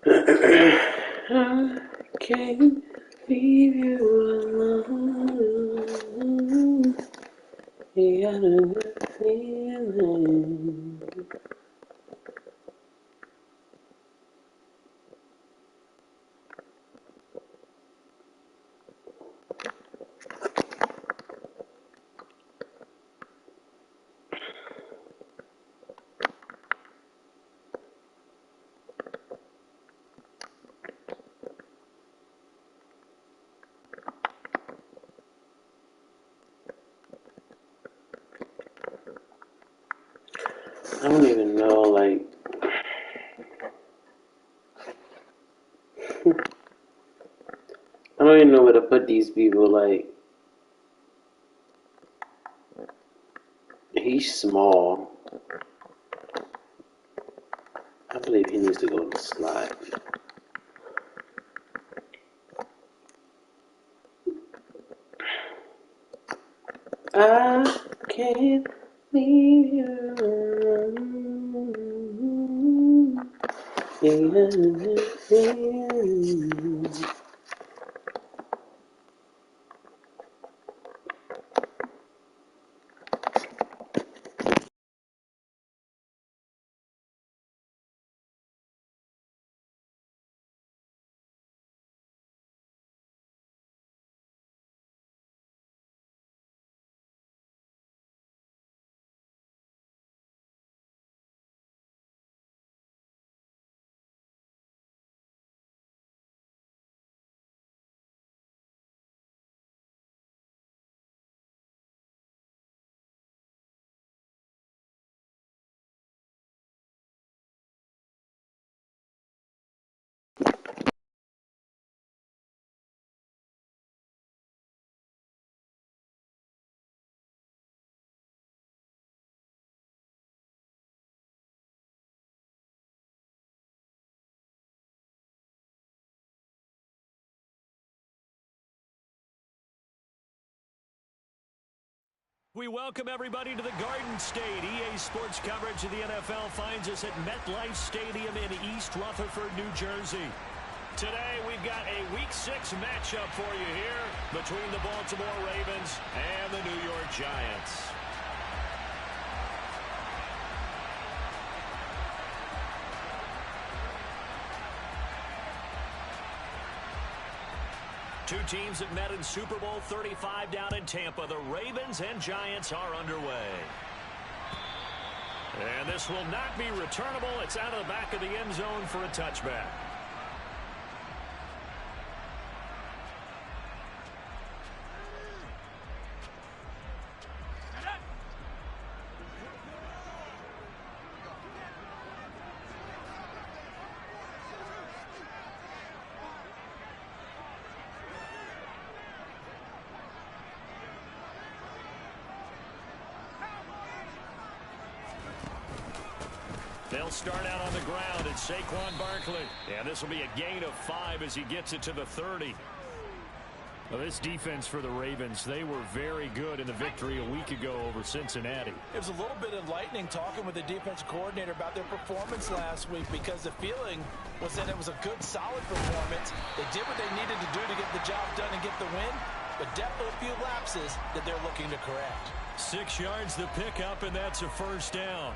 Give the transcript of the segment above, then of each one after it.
I can't leave you alone. You got a good feeling. I don't even know, like, I don't even know where to put these people. Like, he's small. I believe he needs to go to the slot. I can't leave you alone. You got a good feeling. We welcome everybody to the Garden State. EA Sports coverage of the NFL finds us at MetLife Stadium in East Rutherford, New Jersey. Today, we've got a Week 6 matchup for you here between the Baltimore Ravens and the New York Giants. Two teams that met in Super Bowl 35 down in Tampa. The Ravens and Giants are underway. And this will not be returnable. It's out of the back of the end zone for a touchback. They'll start out on the ground at Saquon Barkley. And this will be a gain of 5 as he gets it to the 30. Well, this defense for the Ravens, they were very good in the victory a week ago over Cincinnati. It was a little bit enlightening talking with the defense coordinator about their performance last week, because the feeling was that it was a good, solid performance. They did what they needed to do to get the job done and get the win, but definitely a few lapses that they're looking to correct. 6 yards the pickup, and that's a first down.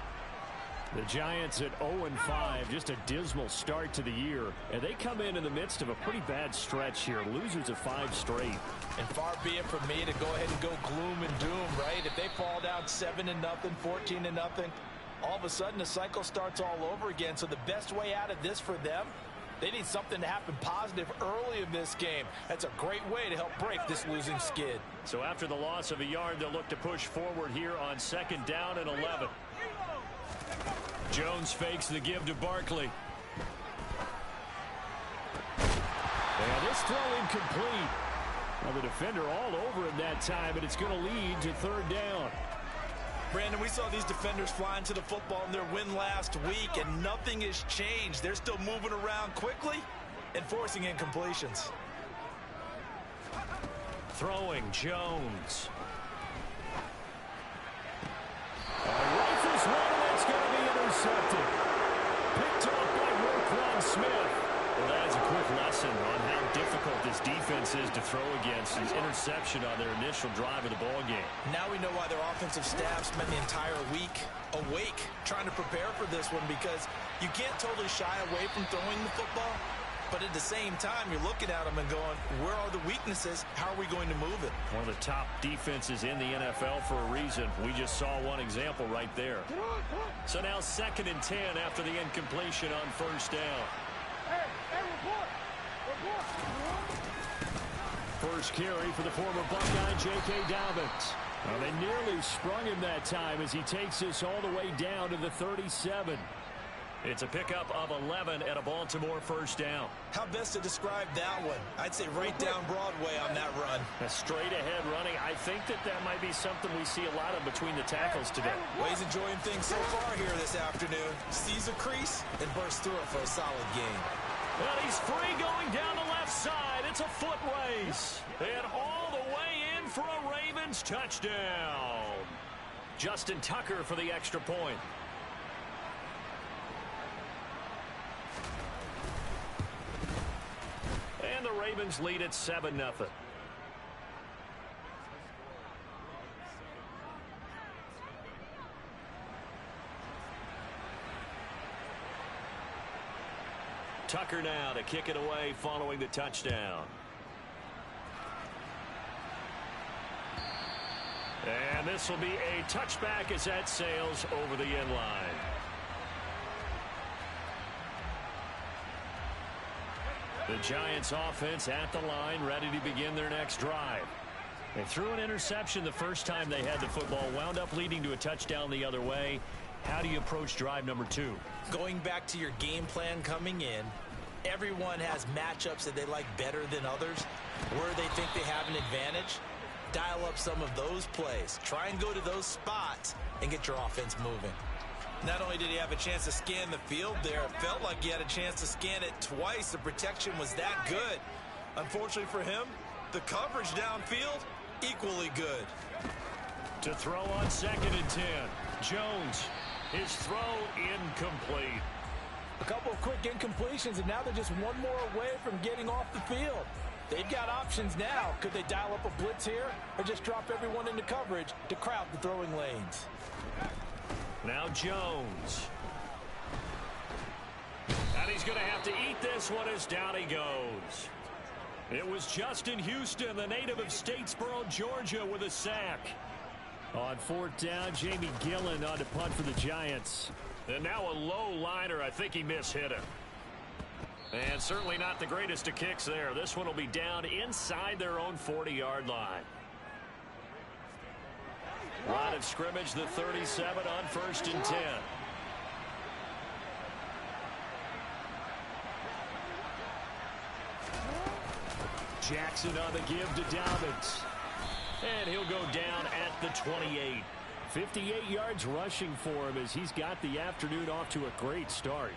The Giants at 0-5, just a dismal start to the year. And they come in the midst of a pretty bad stretch here. Losers of 5 straight. And far be it from me to go ahead and go gloom and doom, right? If they fall down 7-0, 14-0, all of a sudden the cycle starts all over again. So the best way out of this for them, they need something to happen positive early in this game. That's a great way to help break this losing skid. So after the loss of a yard, they'll look to push forward here on 2nd down and 11. Jones fakes the give to Barkley. And this throw incomplete. Well, the defender all over him that time, but it's going to lead to 3rd down. Brandon, we saw these defenders flying to the football in their win last week, and nothing has changed. They're still moving around quickly and forcing incompletions. Throwing Jones. Rifles one, and that's going to be intercepted. Picked off by Roquan Smith. lesson on how difficult this defense is to throw against. His interception on their initial drive of the ball game. Now we know why their offensive staff spent the entire week awake trying to prepare for this one, because you can't totally shy away from throwing the football, but at the same time you're looking at them and going, where are the weaknesses? How are we going to move it? One of the top defenses in the NFL for a reason. We just saw one example right there. So now 2nd and 10 after the incompletion on first down. First carry for the former Buckeye, J.K. Dobbins. Well, they nearly sprung him that time as he takes this all the way down to the 37. It's a pickup of 11 at a Baltimore first down. How best to describe that one? I'd say right down Broadway on that run. A straight-ahead running. I think that might be something we see a lot of between the tackles today. Well, he's enjoying things so far here this afternoon. Sees a crease and bursts through it for a solid gain. And he's free going down the left side. It's a foot race. And all the way in for a Ravens touchdown. Justin Tucker for the extra point. And the Ravens lead at 7-0. Tucker now to kick it away following the touchdown. And this will be a touchback as that sails over the end line. The Giants offense at the line, ready to begin their next drive. They threw an interception the first time they had the football, wound up leading to a touchdown the other way. How do you approach drive number 2? Going back to your game plan coming in, everyone has matchups that they like better than others, where they think they have an advantage. Dial up some of those plays. Try and go to those spots and get your offense moving. Not only did he have a chance to scan the field there, it felt like he had a chance to scan it twice. The protection was that good. Unfortunately for him, the coverage downfield, equally good. To throw on 2nd and 10. Jones, his throw incomplete. A couple of quick incompletions, and now they're just one more away from getting off the field. They've got options now. Could they dial up a blitz here or just drop everyone into coverage to crowd the throwing lanes? Now Jones. And he's going to have to eat this one as down he goes. It was Justin Houston, the native of Statesboro, Georgia, with a sack. On 4th down, Jamie Gillen on to punt for the Giants. And now a low liner. I think he mishit him. And certainly not the greatest of kicks there. This one will be down inside their own 40-yard line. Line of scrimmage, the 37 on 1st and 10. Jackson on the give to Dobbins. And he'll go down at the 28. 58 yards rushing for him as he's got the afternoon off to a great start.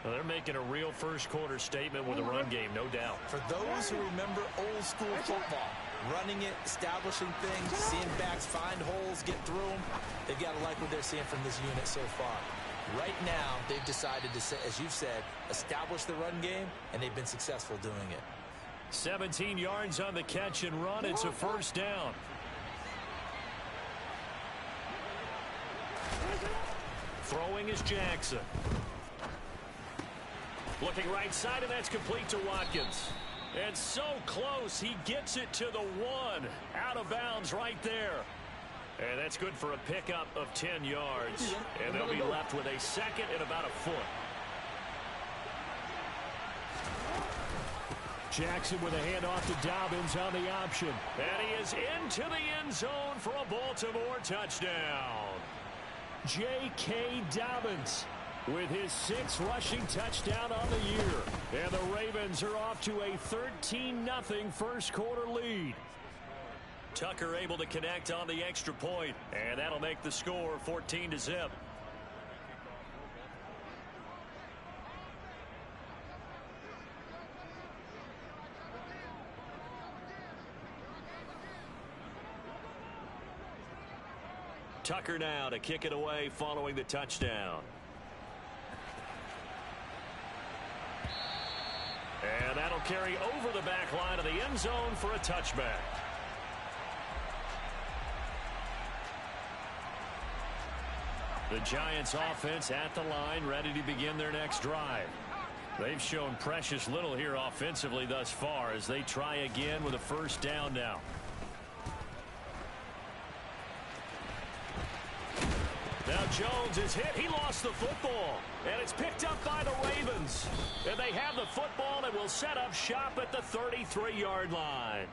Well, they're making a real first-quarter statement with a run game, no doubt. For those who remember old-school football, running it, establishing things, seeing backs find holes, get through them, they've got to like what they're seeing from this unit so far. Right now, they've decided to, as you've said, establish the run game, and they've been successful doing it. 17 yards on the catch and run. It's a first down. Throwing is Jackson. Looking right side, and that's complete to Watkins. And so close, he gets it to the 1. Out of bounds right there. And that's good for a pickup of 10 yards. And they'll be left with a second and about a foot. Jackson with a handoff to Dobbins on the option. And he is into the end zone for a Baltimore touchdown. J.K. Dobbins with his 6th rushing touchdown on the year. And the Ravens are off to a 13-0 first-quarter lead. Tucker able to connect on the extra point, and that'll make the score 14-0. Tucker now to kick it away following the touchdown. And that'll carry over the back line of the end zone for a touchback. The Giants offense at the line, ready to begin their next drive. They've shown precious little here offensively thus far as they try again with a first down now. Now Jones is hit. He lost the football. And it's picked up by the Ravens. And they have the football and will set up shop at the 33-yard line.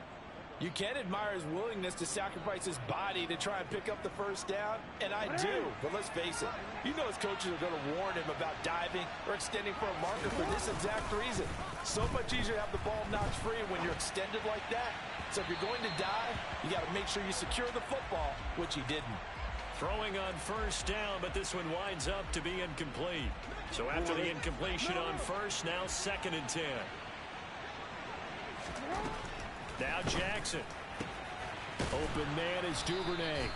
You can admire his willingness to sacrifice his body to try and pick up the first down, and I do. But let's face it, you know his coaches are going to warn him about diving or extending for a marker for this exact reason. So much easier to have the ball knocked free when you're extended like that. So if you're going to dive, you got to make sure you secure the football, which he didn't. Throwing on first down, but this one winds up to be incomplete. So after the incompletion on first, now 2nd and 10. Now Jackson. Open man is Duvernay.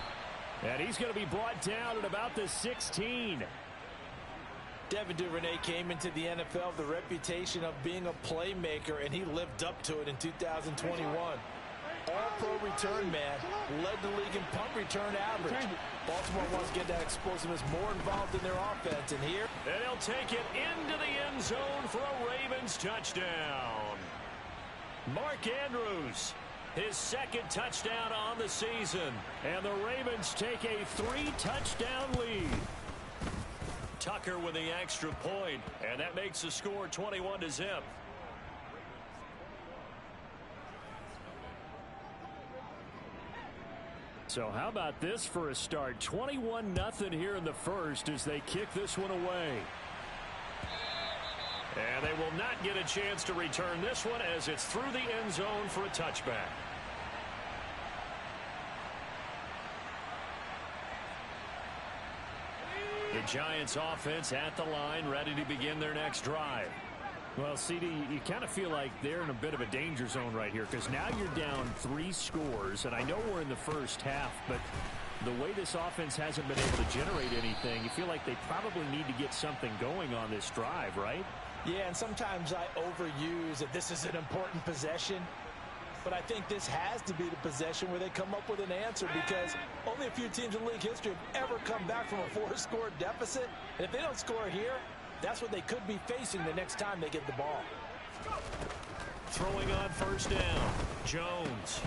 And he's going to be brought down at about the 16. Devin Duvernay came into the NFL with the reputation of being a playmaker, and he lived up to it in 2021. All-pro return man, led the league in punt return average. Baltimore wants to get that explosiveness more involved in their offense, and here... And he'll take it into the end zone for a Ravens touchdown. Mark Andrews, his 2nd touchdown on the season. And the Ravens take a 3-touchdown lead. Tucker with the extra point, and that makes the score 21-0. So how about this for a start? 21-0 here in the first as they kick this one away. And they will not get a chance to return this one as it's through the end zone for a touchback. The Giants offense at the line, ready to begin their next drive. Well, CD, you kind of feel like they're in a bit of a danger zone right here because now you're down 3 scores, and I know we're in the first half, but the way this offense hasn't been able to generate anything, you feel like they probably need to get something going on this drive, right? Yeah, and sometimes I overuse that this is an important possession, but I think this has to be the possession where they come up with an answer because only a few teams in league history have ever come back from a 4-score deficit, and if they don't score here, that's what they could be facing the next time they get the ball. Throwing on first down, Jones.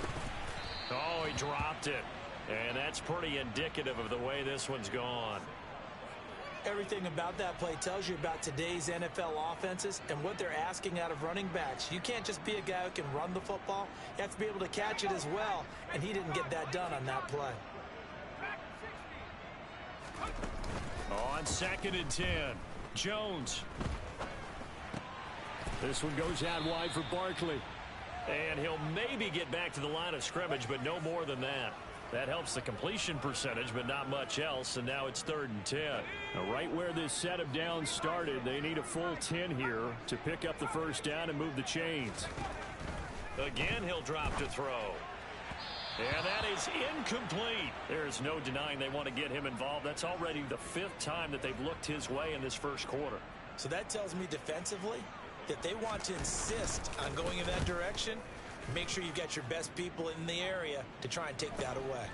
Oh, he dropped it. And that's pretty indicative of the way this one's gone. Everything about that play tells you about today's NFL offenses and what they're asking out of running backs. You can't just be a guy who can run the football. You have to be able to catch it as well, and he didn't get that done on that play. On 2nd and 10. Jones. This one goes out wide for Barkley. And he'll maybe get back to the line of scrimmage, but no more than that. That helps the completion percentage, but not much else, and now it's 3rd and 10. Now, right where this set of downs started, they need a full 10 here to pick up the first down and move the chains. Again, he'll drop to throw. And that is incomplete. There's no denying they want to get him involved. That's already the 5th time that they've looked his way in this first quarter. So that tells me defensively that they want to insist on going in that direction. Make sure you've got your best people in the area to try and take that away.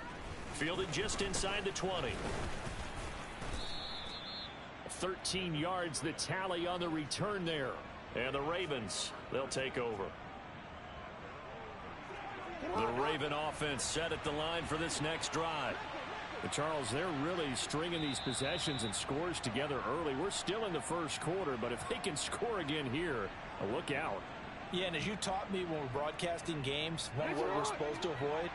Fielded just inside the 20. 13 yards the tally on the return there. And the Ravens, they'll take over. The Raven offense set at the line for this next drive. But Charles, they're really stringing these possessions and scores together early. We're still in the first quarter, but if they can score again here, look out. Yeah, and as you taught me when we're broadcasting games, one word we're supposed to avoid,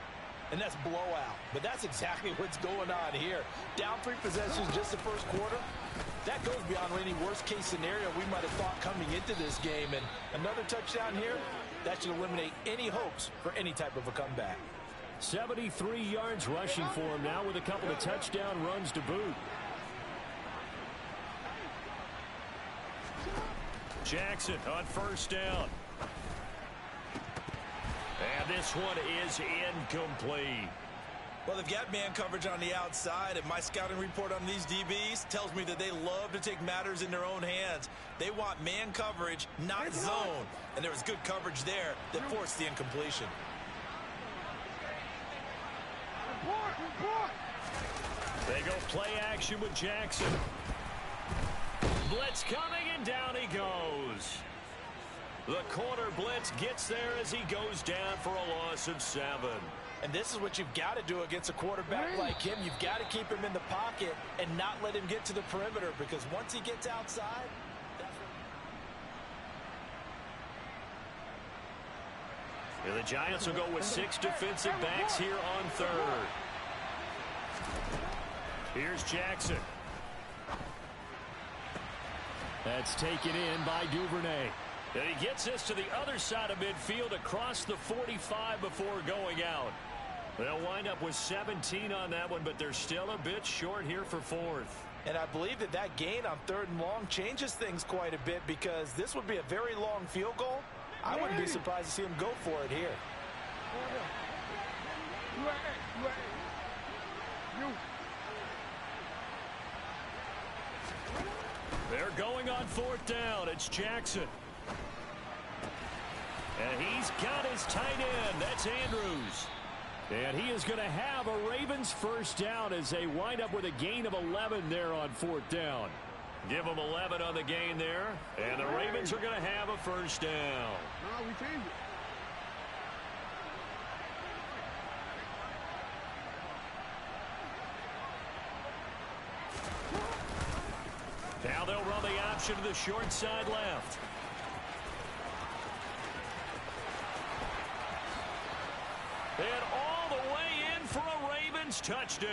and that's blowout. But that's exactly what's going on here. Down 3 possessions just the first quarter. That goes beyond any worst-case scenario we might have thought coming into this game. And another touchdown here, that should eliminate any hopes for any type of a comeback. 73 yards rushing for him now with a couple of touchdown runs to boot. Jackson on first down. And this one is incomplete. Well, they've got man coverage on the outside, and my scouting report on these DBs tells me that they love to take matters in their own hands. They want man coverage, not zone. And there was good coverage there that forced the incompletion. They go play action with Jackson. Blitz coming, and down he goes. The corner blitz gets there as he goes down for a loss of 7. And this is what you've got to do against a quarterback like him. You've got to keep him in the pocket and not let him get to the perimeter, because once he gets outside, the Giants will go with 6 defensive backs here on 3rd. Here's Jackson. That's taken in by Duvernay. And he gets this to the other side of midfield across the 45 before going out. They'll wind up with 17 on that one, but they're still a bit short here for 4th. and I believe that that gain on 3rd and long changes things quite a bit, because this would be a very long field goal. I wouldn't be surprised to see him go for it here. They're going on 4th down. It's Jackson. And he's got his tight end. That's Andrews. And he is going to have a Ravens first down as they wind up with a gain of 11 there on 4th down. Give them 11 on the gain there. And the Ravens are going to have a first down. No, we changed it. Now they'll run the option to the short side left. And all the way in for a Ravens touchdown.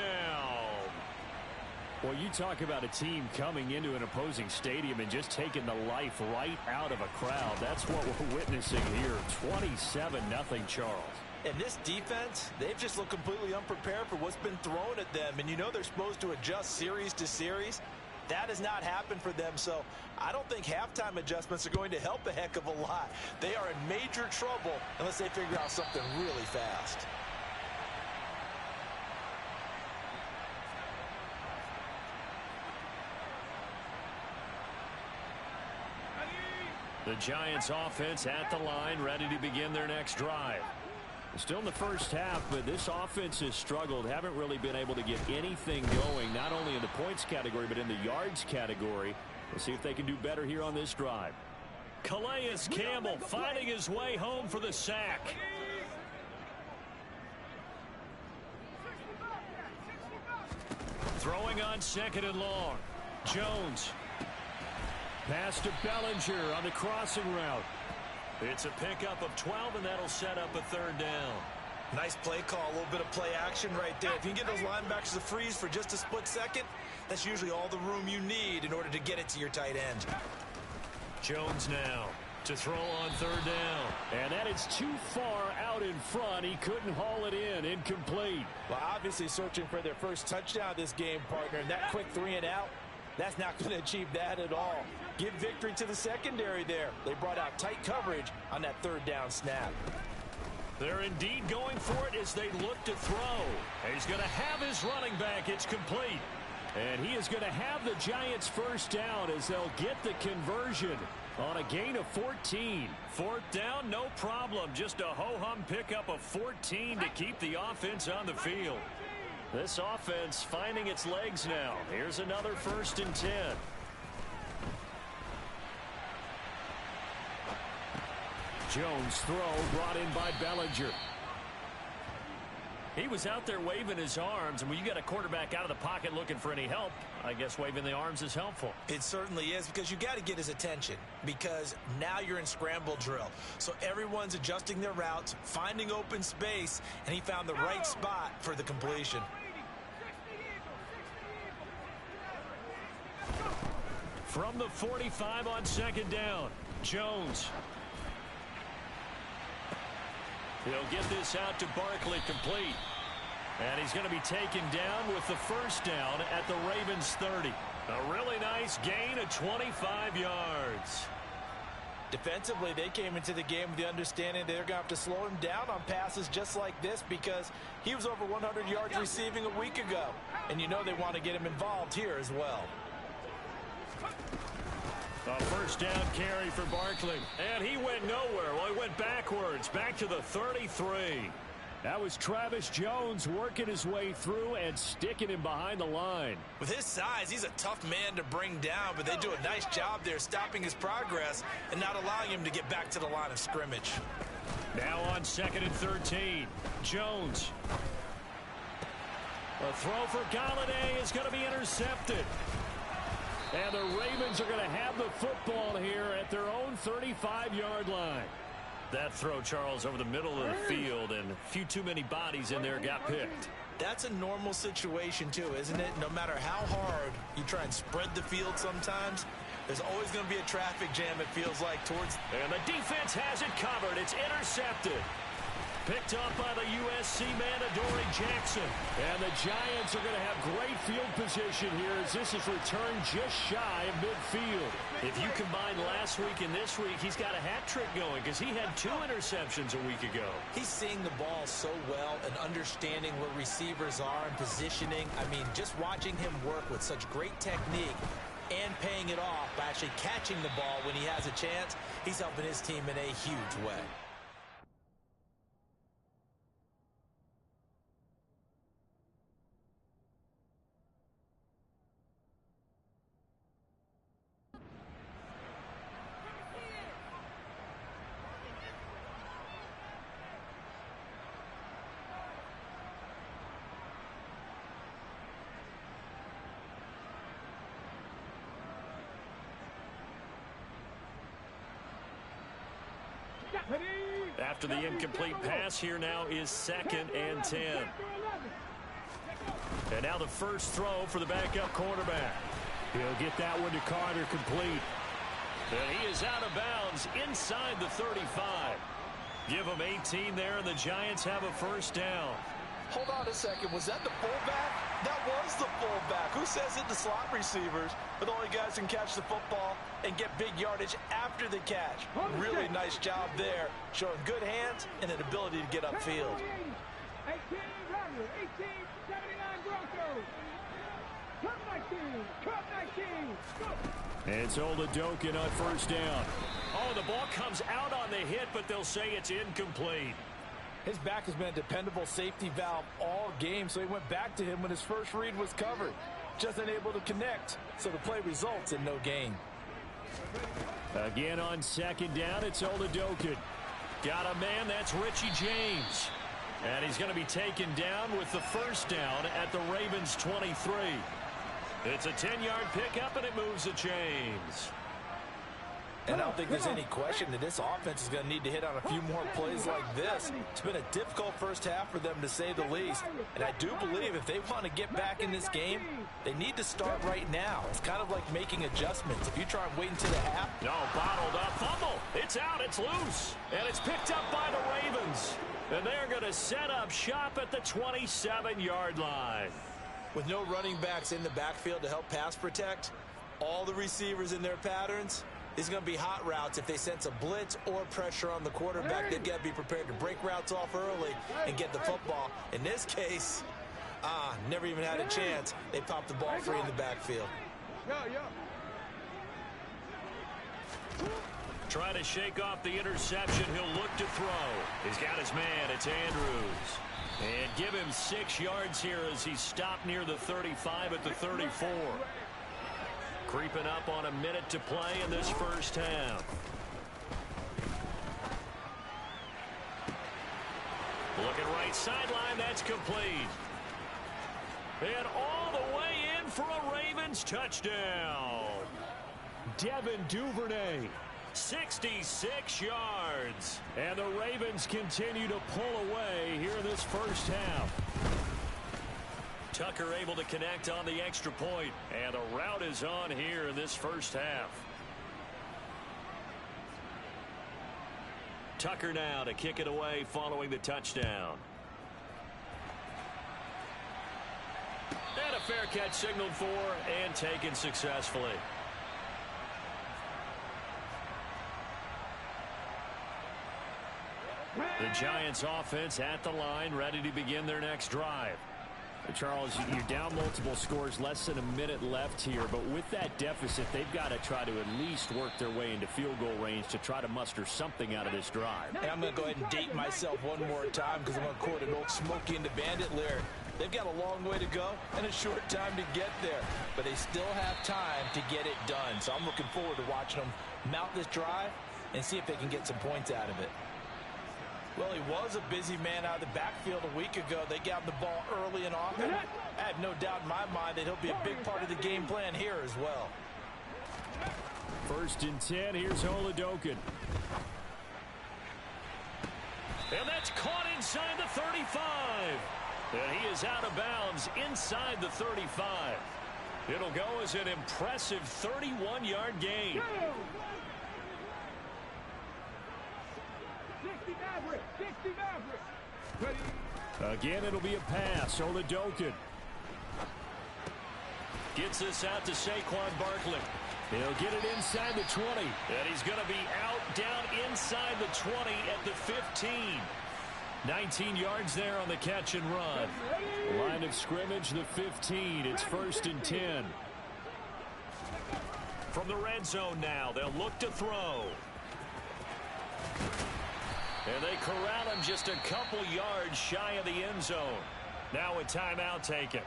Well, you talk about a team coming into an opposing stadium and just taking the life right out of a crowd. That's what we're witnessing here. 27-0 Charles. And this defense, they've just looked completely unprepared for what's been thrown at them. And you know they're supposed to adjust series to series. That has not happened for them, so I don't think halftime adjustments are going to help a heck of a lot. They are in major trouble unless they figure out something really fast. The Giants offense at the line, ready to begin their next drive. Still in the first half, but this offense has struggled. Haven't really been able to get anything going, not only in the points category, but in the yards category. We'll see if they can do better here on this drive. Calais Campbell finding his way home for the sack. Throwing on 2nd and long. Jones. Pass to Bellinger on the crossing route. It's a pickup of 12, and that'll set up a 3rd down. Nice play call, a little bit of play action right there. If you can get those linebackers to freeze for just a split second, that's usually all the room you need in order to get it to your tight end. Jones now to throw on 3rd down. And that is too far out in front. He couldn't haul it in. Incomplete. Well, obviously searching for their first touchdown this game, partner. And that quick 3 and out, that's not going to achieve that at all. Give victory to the secondary there. They brought out tight coverage on that 3rd down snap. They're indeed going for it as they look to throw. He's going to have his running back. It's complete. And he is going to have the Giants first down as they'll get the conversion on a gain of 14. 4th down, no problem. Just a ho-hum pickup of 14 to keep the offense on the field. This offense finding its legs now. Here's another 1st and 10. Jones throw brought in by Bellinger. He was out there waving his arms, and when you got a quarterback out of the pocket looking for any help, I guess waving the arms is helpful. It certainly is, because you got to get his attention, because now you're in scramble drill. So everyone's adjusting their routes, finding open space, and he found the right spot for the completion. From the 45 on 2nd down, Jones. He'll get this out to Barkley, complete. And he's going to be taken down with the first down at the Ravens 30. A really nice gain of 25 yards. Defensively, they came into the game with the understanding they're going to have to slow him down on passes just like this because he was over 100 yards receiving a week ago. And you know they want to get him involved here as well. A first down carry for Barkley. And he went nowhere. Well, he went backwards, back to the 33. That was Travis Jones working his way through and sticking him behind the line. With his size, he's a tough man to bring down, but they do a nice job there stopping his progress and not allowing him to get back to the line of scrimmage. Now on 2nd and 13. Jones. A throw for Galladay is going to be intercepted. And the Ravens are going to have the football here at their own 35-yard line. That throw, Charles, over the middle of the field, and a few too many bodies in there got picked. That's a normal situation, too, isn't it? No matter how hard you try and spread the field sometimes, there's always going to be a traffic jam, it feels like, towards... And the defense has it covered. It's intercepted. Picked up by the USC man, Adoree Jackson. And the Giants are going to have great field position here as this is returned just shy of midfield. If you combine last week and this week, he's got a hat trick going because he had 2 interceptions a week ago. He's seeing the ball so well and understanding where receivers are and positioning. I mean, just watching him work with such great technique and paying it off by actually catching the ball when he has a chance, he's helping his team in a huge way. After the incomplete pass, here now is 2nd and 10. And now the first throw for the backup quarterback. He'll get that one to Carter complete. And he is out of bounds inside the 35. Give him 18 there, and the Giants have a first down. Hold on a second. Was that the fullback? That was the fullback. Who says it? The slot receivers are the only guys who can catch the football and get big yardage after the catch. Really nice job there, showing good hands and an ability to get upfield. 18 Riders, 18, 79 Broncos. Cup 19, go. And it's Oladokun on first down. Oh, the ball comes out on the hit, but they'll say it's incomplete. His back has been a dependable safety valve all game, so he went back to him when his first read was covered. Just unable to connect, so the play results in no gain. Again on 2nd down, it's Oladokun. Got a man, that's Richie James. And he's going to be taken down with the first down at the Ravens' 23. It's a 10-yard pickup, and it moves the chains. And I don't think there's any question that this offense is going to need to hit on a few more plays like this. It's been a difficult first half for them, to say the least. And I do believe if they want to get back in this game, they need to start right now. It's kind of like making adjustments. If you try and wait until the half. No, bottled up. Fumble. It's out. It's loose. And it's picked up by the Ravens. And they're going to set up shop at the 27-yard line. With no running backs in the backfield to help pass protect, all the receivers in their patterns, these are going to be hot routes. If they sense a blitz or pressure on the quarterback, they've got to be prepared to break routes off early and get the football. In this case, never even had a chance. They popped the ball free in the backfield. Trying to shake off the interception. He'll look to throw. He's got his man. It's Andrews. And give him 6 yards here as he stopped near the 35 at the 34. Creeping up on a minute to play in this first half. Looking right sideline, that's complete. And all the way in for a Ravens touchdown. Devin Duvernay, 66 yards. And the Ravens continue to pull away here in this first half. Tucker able to connect on the extra point, and the route is on here in this first half. Tucker now to kick it away following the touchdown. And a fair catch signaled for and taken successfully. The Giants offense at the line, ready to begin their next drive. Charles, you're down multiple scores, less than a minute left here, but with that deficit, they've got to try to at least work their way into field goal range to try to muster something out of this drive. And I'm going to go ahead and date myself one more time because I'm going to quote an old Smokey and the Bandit lyric. They've got a long way to go and a short time to get there, but they still have time to get it done. So I'm looking forward to watching them mount this drive and see if they can get some points out of it. Well, he was a busy man out of the backfield a week ago. They got the ball early and often. I have no doubt in my mind that he'll be a big part of the game plan here as well. 1st and 10. Here's Oladokun. And that's caught inside the 35. And he is out of bounds inside the 35. It'll go as an impressive 31-yard gain. 60 Maverick. Again, it'll be a pass. Oladokun gets this out to Saquon Barkley. He'll get it inside the 20. And he's going to be out down inside the 20 at the 15. 19 yards there on the catch and run. Line of scrimmage, the 15. It's 1st and 10. From the red zone now, they'll look to throw. And they corral him just a couple yards shy of the end zone. Now a timeout taken.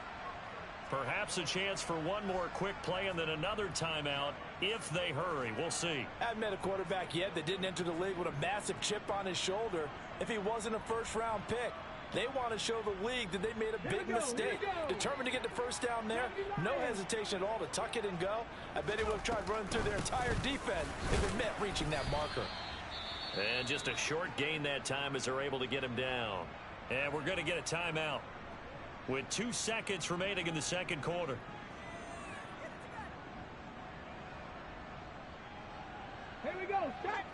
Perhaps a chance for one more quick play and then another timeout if they hurry. We'll see. Haven't met a quarterback yet that didn't enter the league with a massive chip on his shoulder if he wasn't a first-round pick. They want to show the league that they made a big mistake. Determined to get the first down there. No hesitation at all to tuck it and go. I bet he would have tried running through their entire defense if it meant reaching that marker. And just a short gain that time as they're able to get him down. And we're going to get a timeout with 2 seconds remaining in the second quarter. Here we go. Set.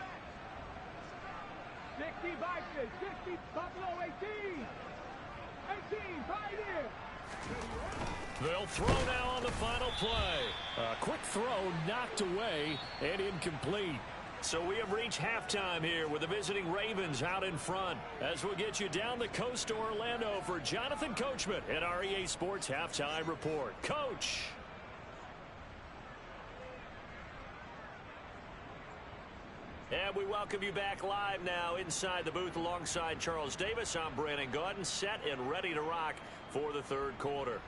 60 Vikings. 60 Buffalo 18. 18. Pioneer. They'll throw now on the final play. A quick throw knocked away and incomplete. So we have reached halftime here with the visiting Ravens out in front. As we'll get you down the coast to Orlando for Jonathan Coachman at our EA Sports Halftime Report. Coach. And we welcome you back live now inside the booth alongside Charles Davis. I'm Brandon Gaudin, set and ready to rock for the third quarter.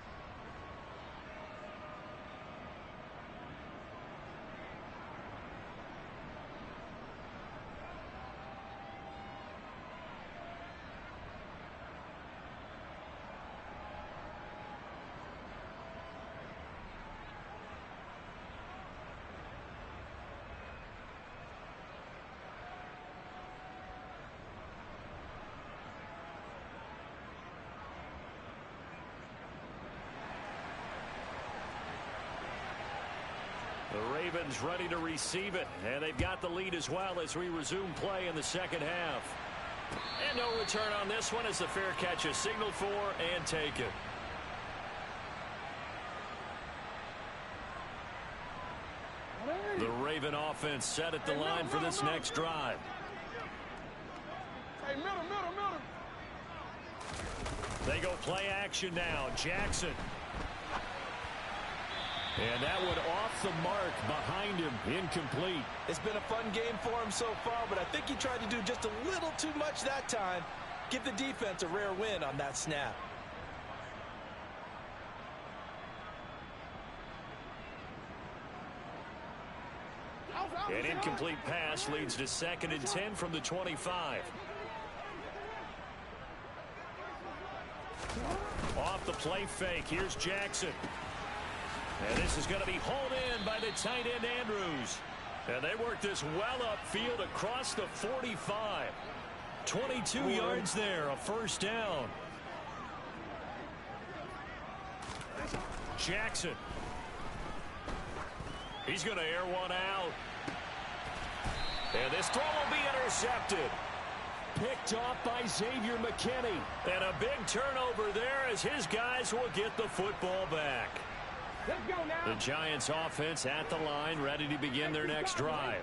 The Ravens ready to receive it, and they've got the lead as well as we resume play in the second half. And no return on this one as the fair catch is signaled for and taken. The Raven offense set at the line for this next drive. Hey, middle. They go play action now. Jackson. And that one off the mark behind him, incomplete. It's been a fun game for him so far, but I think he tried to do just a little too much that time. Give the defense a rare win on that snap. An incomplete pass leads to 2nd and 10 from the 25. Off the play fake, here's Jackson. And this is going to be hauled in by the tight end Andrews. And they work this well upfield across the 45. 22 yards there, a first down. Jackson. He's going to air one out. And this throw will be intercepted. Picked off by Xavier McKinney. And a big turnover there as his guys will get the football back. Let's go now. The Giants offense at the line, ready to begin their next drive.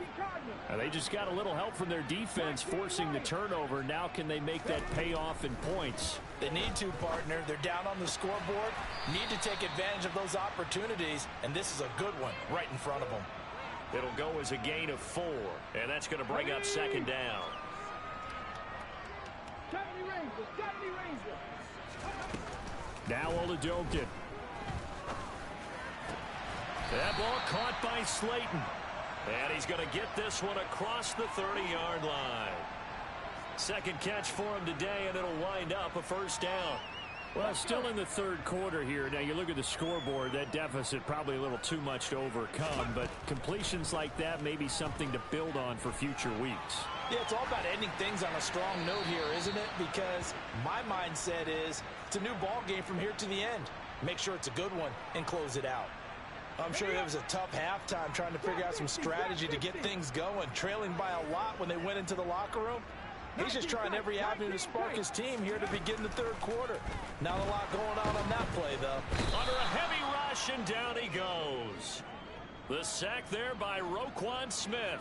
They just got a little help from their defense forcing the turnover. Now can they make that pay off in points? They need to, partner. They're down on the scoreboard. Need to take advantage of those opportunities, and this is a good one right in front of them. It'll go as a gain of 4, and that's going to bring up second down. 70 Rangers, 70 Rangers. Now Oladokun. That ball caught by Slayton. And he's going to get this one across the 30-yard line. Second catch for him today, and it'll wind up a first down. Well, still in the third quarter here. Now, you look at the scoreboard, that deficit probably a little too much to overcome, but completions like that may be something to build on for future weeks. Yeah, it's all about ending things on a strong note here, isn't it? Because my mindset is it's a new ball game from here to the end. Make sure it's a good one and close it out. I'm sure it was a tough halftime trying to figure out some strategy to get things going, trailing by a lot when they went into the locker room. He's just trying every avenue to spark his team here to begin the third quarter. Not a lot going on that play, though. Under a heavy rush, and down he goes. The sack there by Roquan Smith.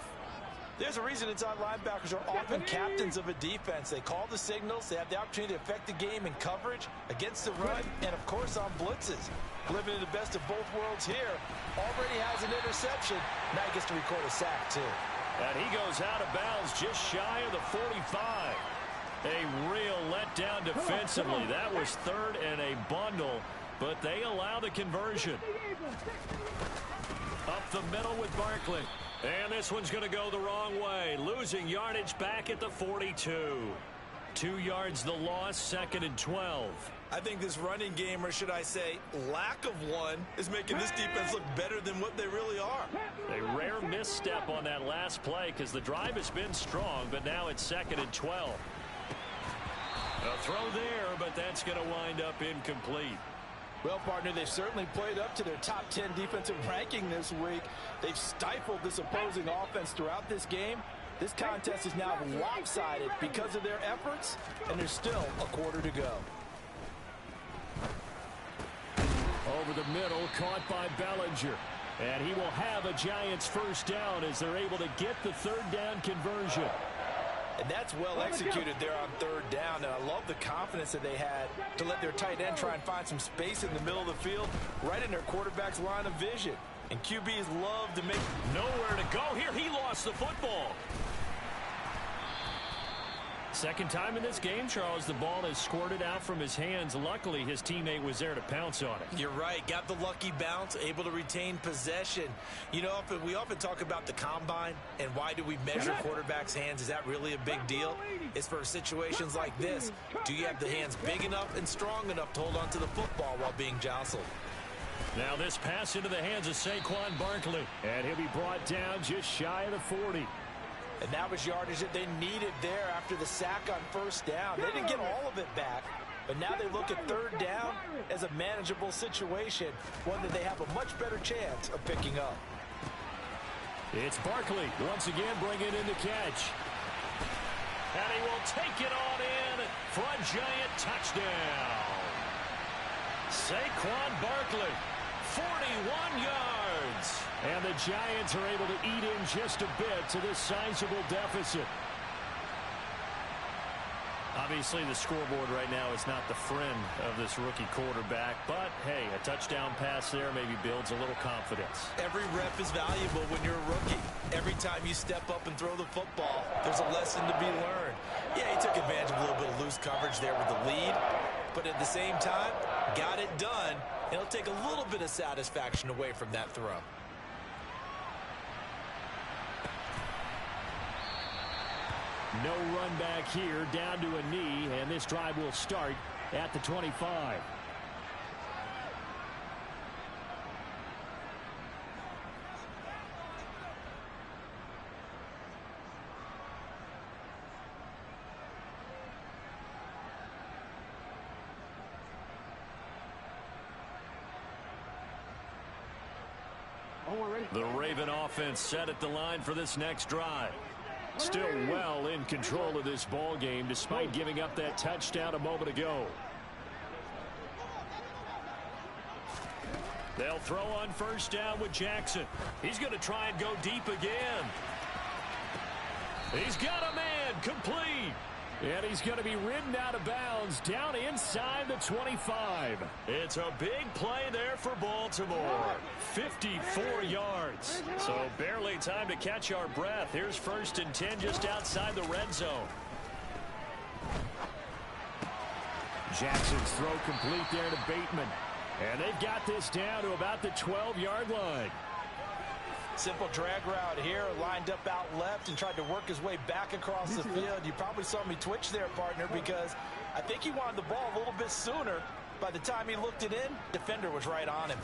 There's a reason inside linebackers are often captains of a defense. They call the signals. They have the opportunity to affect the game in coverage, against the run, and, of course, on blitzes. Living in the best of both worlds here. Already has an interception. Now he gets to record a sack, too. And he goes out of bounds just shy of the 45. A real letdown defensively. That was third and a bundle, but they allow the conversion. Up the middle with Barkley. And this one's going to go the wrong way. Losing yardage back at the 42. 2 yards the loss, second and 12. I think this running game, or should I say lack of one, is making this defense look better than what they really are. A rare misstep on that last play because the drive has been strong, but now it's second and 12. A throw there, but that's going to wind up incomplete. Well, partner, they've certainly played up to their top 10 defensive ranking this week. They've stifled this opposing offense throughout this game. This contest is now lopsided because of their efforts, and there's still a quarter to go. Over the middle, caught by Bellinger. And he will have a Giants first down as they're able to get the third down conversion. And that's well executed there on third down. And I love the confidence that they had to let their tight end try and find some space in the middle of the field, right in their quarterback's line of vision. And QBs love to make... Nowhere to go here. He lost the football. Second time in this game, Charles, the ball has squirted out from his hands. Luckily, his teammate was there to pounce on it. You're right. Got the lucky bounce, able to retain possession. You know, we often talk about the combine and why do we measure quarterbacks' hands. Is that really a big deal? It's for situations like this. Do you have the hands big enough and strong enough to hold on to the football while being jostled? Now this pass into the hands of Saquon Barkley. And he'll be brought down just shy of the 40. And that was yardage that they needed there after the sack on first down. They didn't get all of it back, but now they look at third down as a manageable situation, one that they have a much better chance of picking up. It's Barkley once again bringing in the catch. And he will take it on in for a Giant touchdown. Saquon Barkley, 41 yards. And the Giants are able to eat in just a bit to this sizable deficit. Obviously, the scoreboard right now is not the friend of this rookie quarterback. But, hey, a touchdown pass there maybe builds a little confidence. Every rep is valuable when you're a rookie. Every time you step up and throw the football, there's a lesson to be learned. Yeah, he took advantage of a little bit of loose coverage there with the lead. But at the same time, got it done. It'll take a little bit of satisfaction away from that throw. No run back here, down to a knee, and this drive will start at the 25. The Raven offense set at the line for this next drive. Still well in control of this ball game despite giving up that touchdown a moment ago. They'll throw on first down with Jackson. He's going to try and go deep again. He's got a man, complete. And he's going to be ridden out of bounds down inside the 25. It's a big play there for Baltimore. 54 yards. So barely time to catch our breath. Here's 1st and 10 just outside the red zone. Jackson's throw complete there to Bateman. And they've got this down to about the 12-yard line. Simple drag route here, lined up out left and tried to work his way back across the field. You probably saw me twitch there, partner, because I think he wanted the ball a little bit sooner. By the time he looked it in, defender was right on him.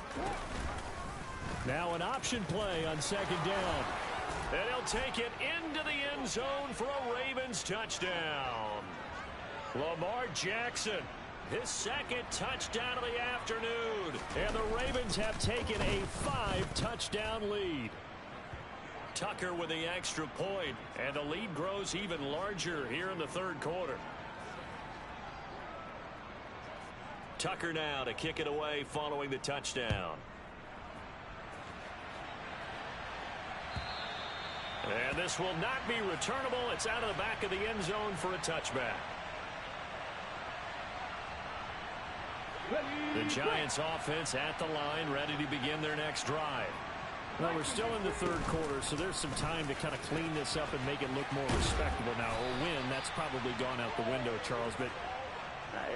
Now an option play on 2nd down. And he'll take it into the end zone for a Ravens touchdown. Lamar Jackson, his 2nd touchdown of the afternoon. And the Ravens have taken a 5-touchdown lead. Tucker with the extra point, and the lead grows even larger here in the 3rd quarter. Tucker now to kick it away following the touchdown. And this will not be returnable. It's out of the back of the end zone for a touchback. The Giants offense at the line, ready to begin their next drive. Well, we're still in the 3rd quarter, so there's some time to kind of clean this up and make it look more respectable now. A win, that's probably gone out the window, Charles, but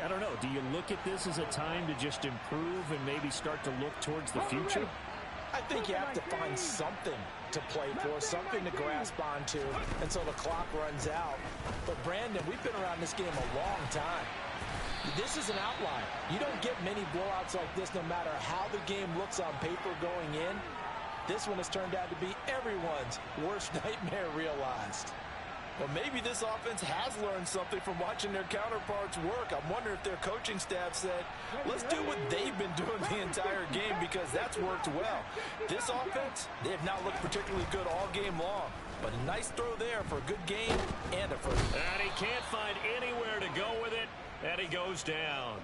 I don't know. Do you look at this as a time to just improve and maybe start to look towards the future? I think you have to find something to play for, something to grasp onto until the clock runs out. But, Brandon, we've been around this game a long time. This is an outlier. You don't get many blowouts like this no matter how the game looks on paper going in. This one has turned out to be everyone's worst nightmare realized. Well, maybe this offense has learned something from watching their counterparts work. I'm wondering if their coaching staff said, let's do what they've been doing the entire game because that's worked well. This offense, they have not looked particularly good all game long. But a nice throw there for a good game and a first. And he can't find anywhere to go with it, and he goes down.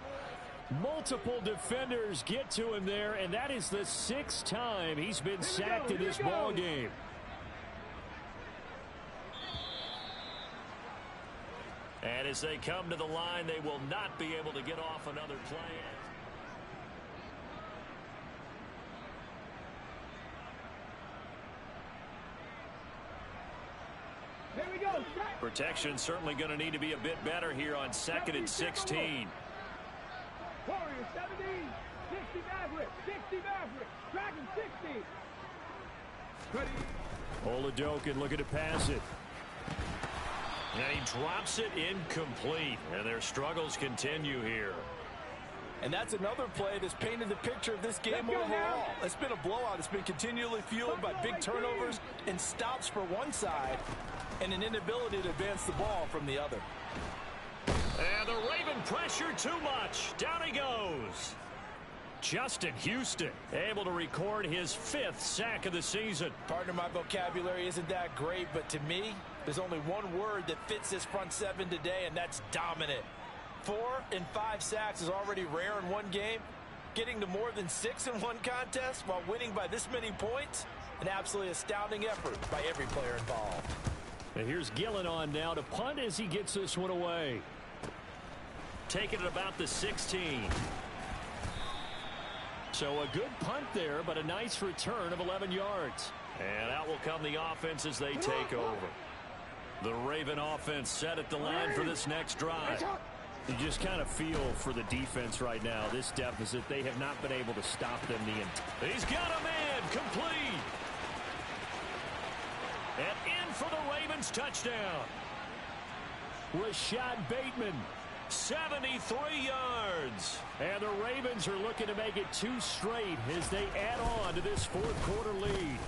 Multiple defenders get to him there, and that is the 6th time he's been sacked in this ball game. And as they come to the line, they will not be able to get off another play. Here we go. Protection certainly going to need to be a bit better here on 2nd and 16. Warriors 17, 60 Maverick, 60 Maverick, Dragon 60. Ready. Oladokin looking to pass it. And he drops it incomplete. And their struggles continue here. And that's another play that's painted the picture of this game overall. It's been a blowout. It's been continually fueled by big turnovers and stops for one side and an inability to advance the ball from the other. And the Raven pressure too much. Down he goes. Justin Houston able to record his 5th sack of the season. Partner, my vocabulary isn't that great, but to me, there's only one word that fits this front 7 today, and that's dominant. 4 and 5 sacks is already rare in one game. Getting to more than 6 in one contest while winning by this many points, an absolutely astounding effort by every player involved. And here's Gillen on now to punt as he gets this one away. Taking it about the 16. So a good punt there, but a nice return of 11 yards. And out will come the offense as they take over. The Raven offense set at the line for this next drive. You just kind of feel for the defense right now. This deficit, they have not been able to stop them the entire. He's got a man, complete. And in for the Ravens touchdown. Rashad Bateman, 73 yards. And the Ravens are looking to make it 2 straight as they add on to this 4th quarter lead.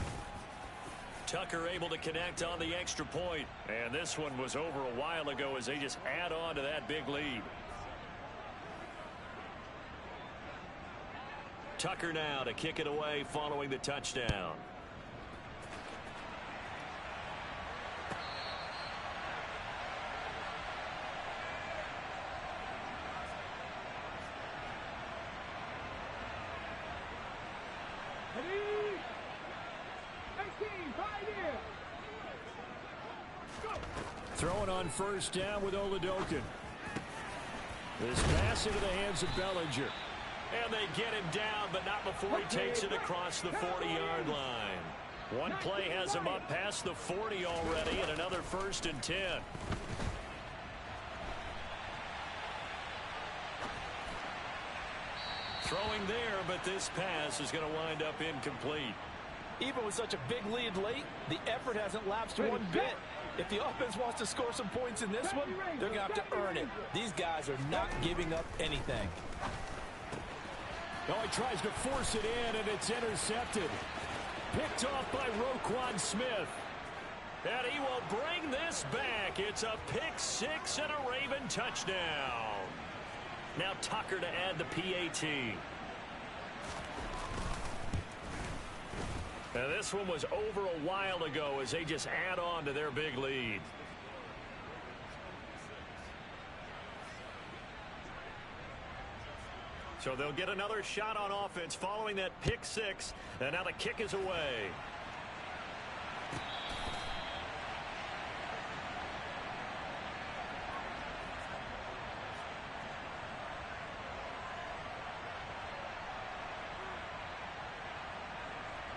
Tucker able to connect on the extra point. And this one was over a while ago as they just add on to that big lead. Tucker now to kick it away following the touchdown. Throwing on first down with Oladokun. This pass into the hands of Bellinger. And they get him down, but not before he takes it across the 40-yard line. One play has him up past the 40 already, and another 1st and 10. Throwing there, but this pass is going to wind up incomplete. Even with such a big lead late, the effort hasn't lapsed one bit. If the offense wants to score some points in this one, they're going to have to earn it. These guys are not giving up anything. Oh, he tries to force it in, and it's intercepted. Picked off by Roquan Smith. And he will bring this back. It's a pick-6 and a Raven touchdown. Now Tucker to add the PAT. And this one was over a while ago as they just add on to their big lead. So they'll get another shot on offense following that pick-6. And now the kick is away.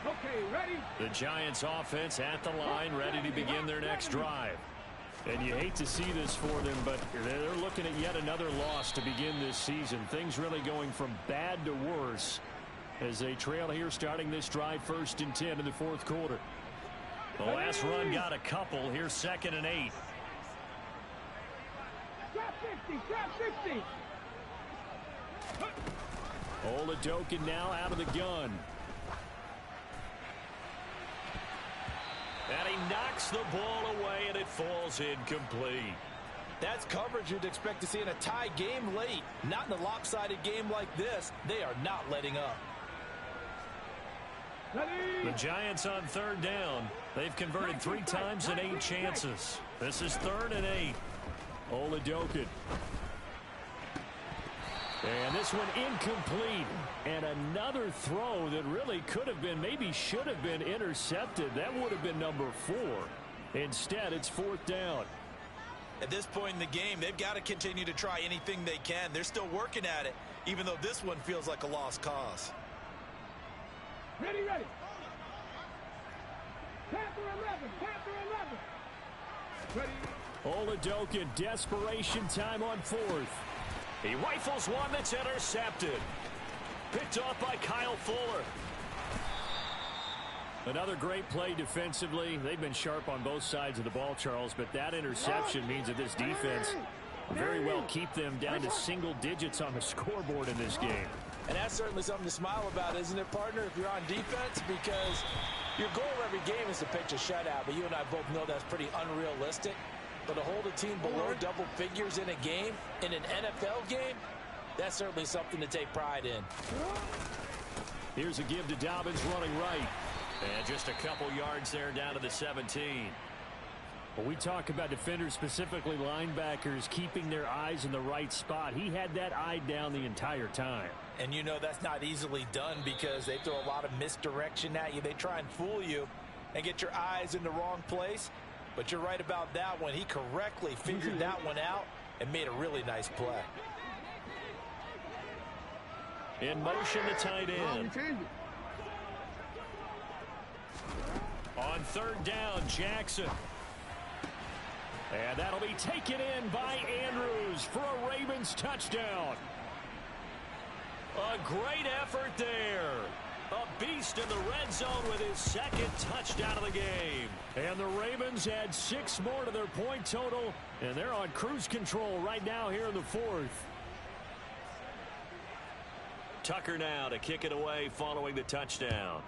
Okay, ready? The Giants offense at the line, ready to begin their next drive. And you hate to see this for them, but they're looking at yet another loss to begin this season. Things really going from bad to worse as they trail here starting this drive 1st and 10 in the 4th quarter. The last run got a couple. Here's 2nd and 8. Drop 60, drop 60. Oladokun now out of the gun. And he knocks the ball away, and it falls incomplete. That's coverage you'd expect to see in a tie game late. Not in a lopsided game like this. They are not letting up. The Giants on 3rd down. They've converted 3 times in 8 chances. This is 3rd and 8. Oladokun. And this one incomplete. And another throw that really could have been, maybe should have been intercepted. That would have been number 4. Instead, it's 4th down. At this point in the game, they've got to continue to try anything they can. They're still working at it, even though this one feels like a lost cause. Ready, ready. Panther 11, Panther 11. Ready. Oladokun, desperation time on 4th. He rifles one that's intercepted. Picked off by Kyle Fuller. Another great play defensively. They've been sharp on both sides of the ball, Charles, but that interception means that this defense very well keep them down to single digits on the scoreboard in this game. And that's certainly something to smile about, isn't it, partner, if you're on defense? Because your goal every game is to pitch a shutout, but you and I both know that's pretty unrealistic. But to hold a team below double figures in a game, in an NFL game, that's certainly something to take pride in. Here's a give to Dobbins running right. And just a couple yards there down to the 17. When we talk about defenders, specifically linebackers, keeping their eyes in the right spot, he had that eye down the entire time. And you know that's not easily done because they throw a lot of misdirection at you. They try and fool you and get your eyes in the wrong place. But you're right about that one. He correctly figured that one out and made a really nice play. In motion, the tight end. On 3rd down, Jackson. And that'll be taken in by Andrews for a Ravens touchdown. A great effort there. A beast in the red zone with his 2nd touchdown of the game. And the Ravens add 6 more to their point total, and they're on cruise control right now here in the 4th. Tucker now to kick it away following the touchdown.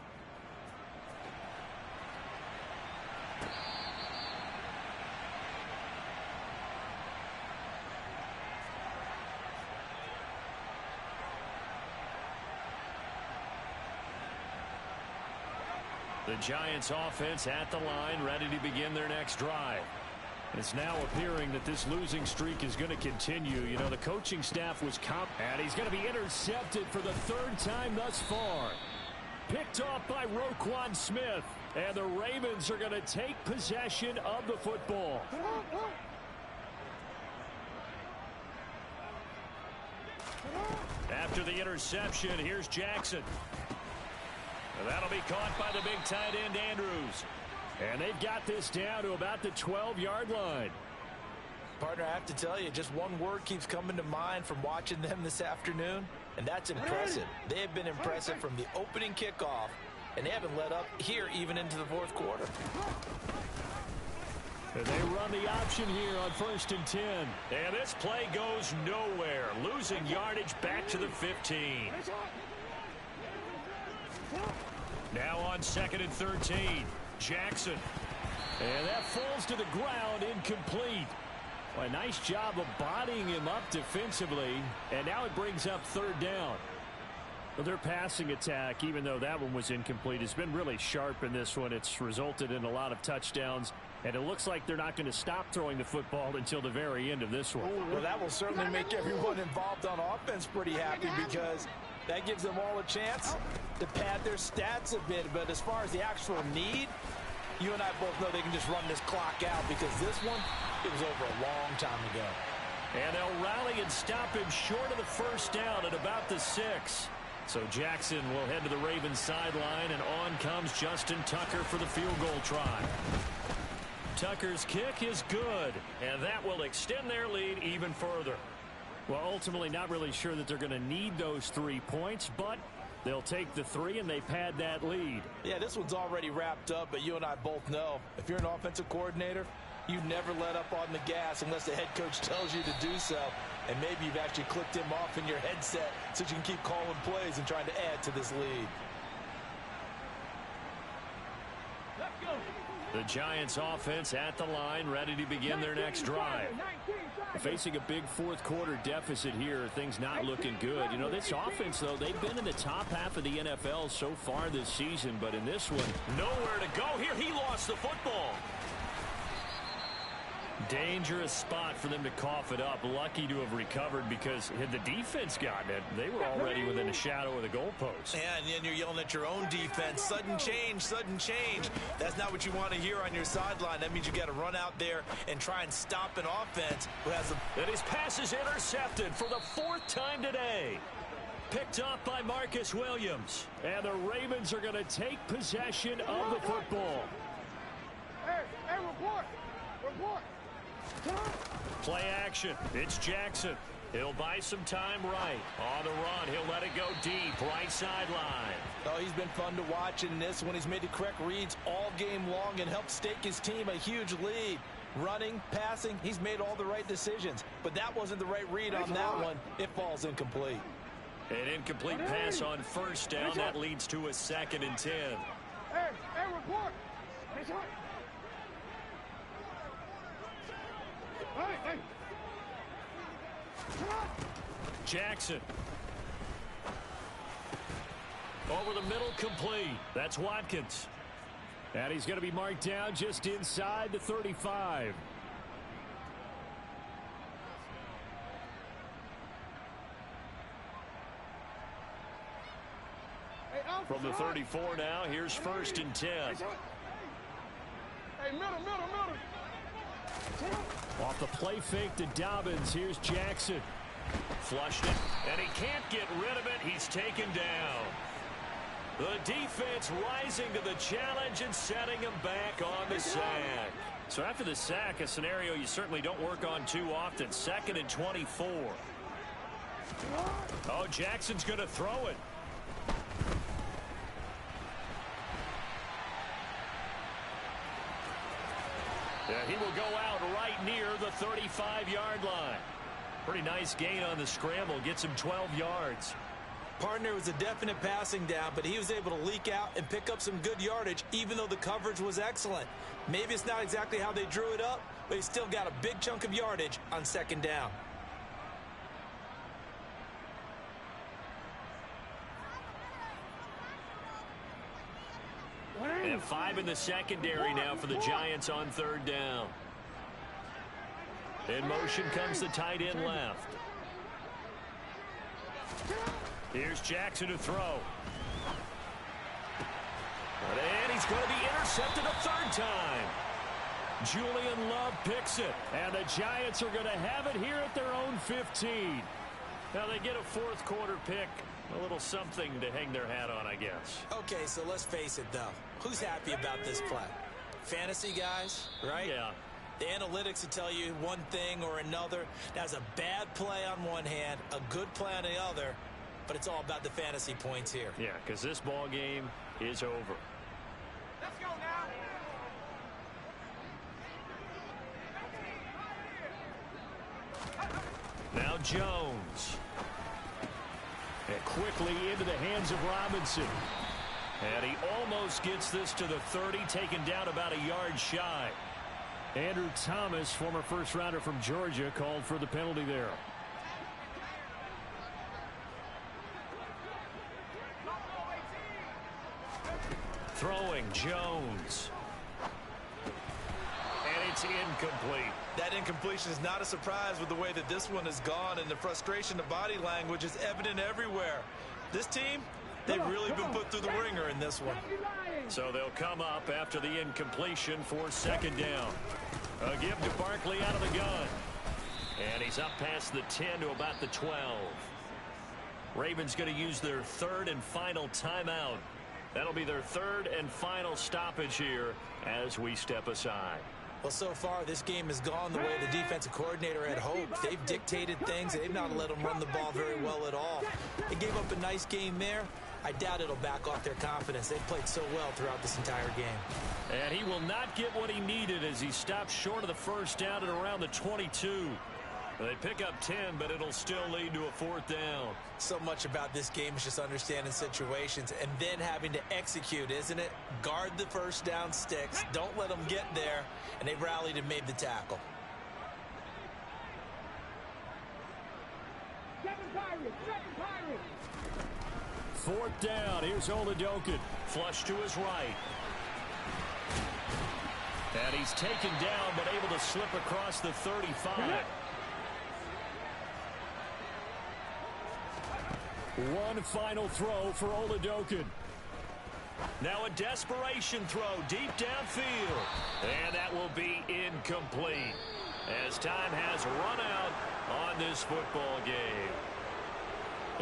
The Giants offense at the line, ready to begin their next drive. And it's now appearing that this losing streak is going to continue. You know, the coaching staff was and he's going to be intercepted for the 3rd time thus far. Picked off by Roquan Smith. And the Ravens are going to take possession of the football. After the interception, here's Jackson. And that'll be caught by the big tight end, Andrews. And they've got this down to about the 12-yard line. Partner, I have to tell you, just one word keeps coming to mind from watching them this afternoon, and that's impressive. They have been impressive from the opening kickoff, and they haven't let up here even into the fourth quarter. And they run the option here on 1st and 10. And this play goes nowhere. Losing yardage back to the 15. Now on 2nd and 13. Jackson. And that falls to the ground, incomplete. Well, a nice job of bodying him up defensively. And now it brings up 3rd down. Well, their passing attack, even though that one was incomplete, has been really sharp in this one. It's resulted in a lot of touchdowns. And it looks like they're not going to stop throwing the football until the very end of this one. Well, that will certainly make everyone involved on offense pretty happy, because that gives them all a chance to pad their stats a bit. But as far as the actual need, you and I both know they can just run this clock out, because this one, it was over a long time ago. And they'll rally and stop him short of the 1st down at about the 6. So Jackson will head to the Ravens sideline, and on comes Justin Tucker for the field goal try. Tucker's kick is good, and that will extend their lead even further. Well, ultimately not really sure that they're going to need those 3 points, but they'll take the 3 and they pad that lead. Yeah, this one's already wrapped up, but you and I both know if you're an offensive coordinator, you never let up on the gas unless the head coach tells you to do so. And maybe you've actually clicked him off in your headset so you can keep calling plays and trying to add to this lead. Let's go. The Giants offense at the line, ready to begin their next drive. Facing a big fourth quarter deficit here, things not looking good. You know, this offense, though, they've been in the top half of the NFL so far this season, but in this one, nowhere to go here. He lost the football. Dangerous spot for them to cough it up. Lucky to have recovered, because had the defense gotten it, they were already within a shadow of the goalpost. Yeah, and then you're yelling at your own defense. Sudden change, sudden change. That's not what you want to hear on your sideline. That means you got to run out there and try and stop an offense who has a... And his pass is intercepted for the 4th time today. Picked up by Marcus Williams. And the Ravens are going to take possession of the football. Hey, report. Play action. It's Jackson. He'll buy some time right. On the run, he'll let it go deep. Right sideline. Oh, he's been fun to watch in this one. He's made the correct reads all game long and helped stake his team a huge lead. Running, passing, he's made all the right decisions. But that wasn't the right read on that one. It falls incomplete. An incomplete pass on 1st down. That leads to a 2nd and 10. Hey, report. Hey. Jackson. Over the middle, complete. That's Watkins. And he's going to be marked down just inside the 35. From the 34 now, here's 1st and 10. Hey, middle. Off the play fake to Dobbins, here's Jackson. Flushed it, and he can't get rid of it. He's taken down. The defense rising to the challenge and setting him back on the sack. So after the sack, a scenario you certainly don't work on too often. 2nd and 24. Oh, Jackson's going to throw it. Yeah, he will go out right near the 35-yard line. Pretty nice gain on the scramble. Gets him 12 yards. Partner was a definite passing down, but he was able to leak out and pick up some good yardage, even though the coverage was excellent. Maybe it's not exactly how they drew it up, but he still got a big chunk of yardage on 2nd down. And 5 in the secondary now for the Giants on 3rd down. In motion comes the tight end left. Here's Jackson to throw. And he's going to be intercepted a third time. Julian Love picks it. And the Giants are going to have it here at their own 15. Now they get a fourth quarter pick. A little something to hang their hat on, I guess. Okay, so let's face it, though. Who's happy about this play? Fantasy guys, right? Yeah. The analytics will tell you one thing or another. That's a bad play on one hand, a good play on the other, but it's all about the fantasy points here. Yeah, because this ball game is over. Let's go now. Now Jones. And quickly into the hands of Robinson. And he almost gets this to the 30, taken down about a yard shy. Andrew Thomas, former first-rounder from Georgia, called for the penalty there. Throwing Jones. And it's incomplete. That incompletion is not a surprise with the way that this one has gone, and the frustration, the body language is evident everywhere. This team, they've really been put through the ringer in this one. So they'll come up after the incompletion for second down. A give to Barkley out of the gun. And he's up past the 10 to about the 12. Ravens going to use their third and final timeout. That'll be their third and final stoppage here as we step aside. Well, so far, this game has gone the way the defensive coordinator had hoped. They've dictated things. They've not let them run the ball very well at all. They gave up a nice game there. I doubt it'll back off their confidence. They've played so well throughout this entire game. And he will not get what he needed as he stopped short of the first down at around the 22. They pick up 10, but it'll still lead to a fourth down. So much about this game is just understanding situations and then having to execute, isn't it? Guard the first down sticks. Don't let them get there. And they rallied and made the tackle. Second Pirates. Fourth down. Here's Oladokun. Flush to his right. And he's taken down, but able to slip across the 35. One final throw for Oladokun. Now a desperation throw deep downfield. And that will be incomplete as time has run out on this football game.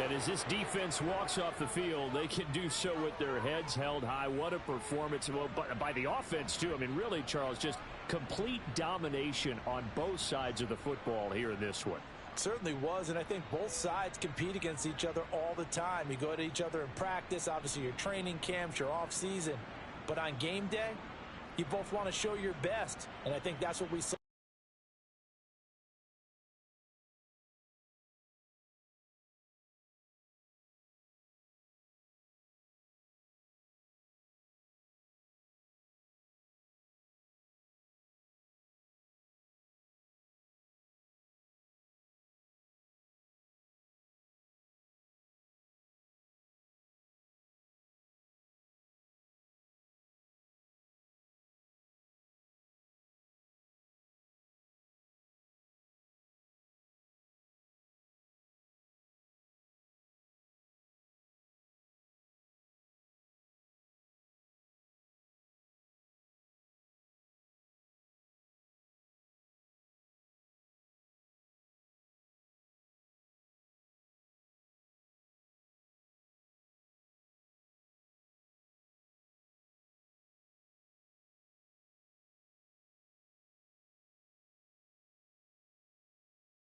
And as this defense walks off the field, they can do so with their heads held high. What a performance. Well, by the offense, too. I mean, really, Charles, just complete domination on both sides of the football here in this one. Certainly was, and I think both sides compete against each other all the time. You go at each other in practice, obviously your training camps, your off season. But on game day, you both want to show your best, and I think that's what we saw.